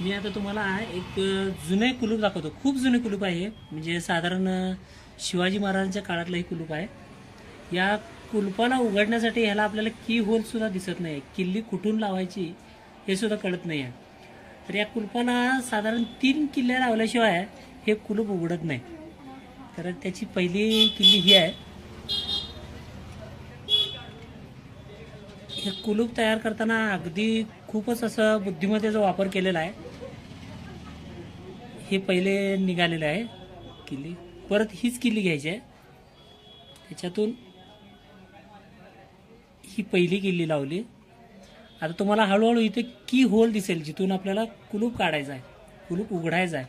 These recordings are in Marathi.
मी आता तुम्हाला एक जुने कुलूप दाखवतो. खूप जुने कुलूप आहे, म्हणजे साधारण शिवाजी महाराजांच्या काळातलं हे कुलूप आहे. या कुलपाला उघडण्यासाठी ह्याला आपल्याला की होल सुद्धा दिसत नाही, किल्ली कुठून लावायची हे सुद्धा कळत नाही आहे. तर या कुलपाला साधारण 3 किल्ल्या लावल्याशिवाय हे कुलूप उघडत नाही. तर त्याची पहिली किल्ली ही आहे. हे कुलूप तयार करताना अगदी खूपच असं बुद्धिमत्तेचा वापर केलेला आहे. हे पहिले निघालेलं आहे किल्ली, परत हीच किल्ली घ्यायची आहे. त्याच्यातून ही पहिली किल्ली लावली. आता तुम्हाला हळूहळू इथे की होल दिसेल, जिथून आपल्याला कुलूप काढायचा आहे, कुलूप उघडायचा आहे.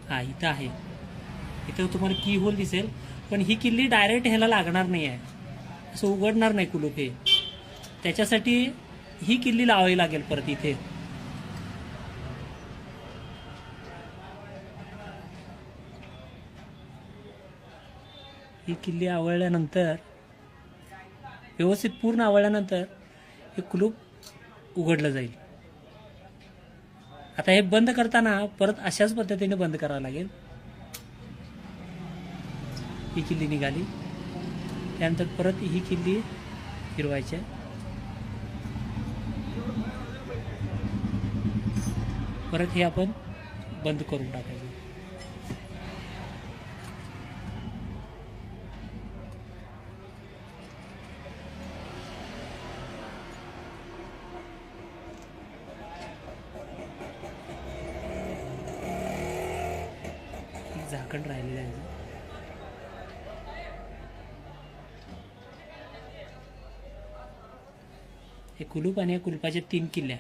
हा इथं आहे, इथं तुम्हाला की होल दिसेल. पण ही किल्ली डायरेक्ट ह्याला लागणार नाही आहे, असं उघडणार नाही कुलूप हे. त्याच्यासाठी ही किल्ली लावावी लागेल परत इथे. ही किल्ली आवळल्यानंतर, व्यवस्थित पूर्ण आवळल्यानंतर हे कुलूप उघडलं जाईल. आता हे बंद करताना परत अशाच पद्धतीने बंद करावं लागेल. ही किल्ली निघाली, त्यानंतर परत ही किल्ली फिरवायची आहे. परत हे आपण बंद करून टाकायचं. झाकण राहिलेलं आहे. हे कुलूप आणि या कुलपाच्या 3 किल्ल्या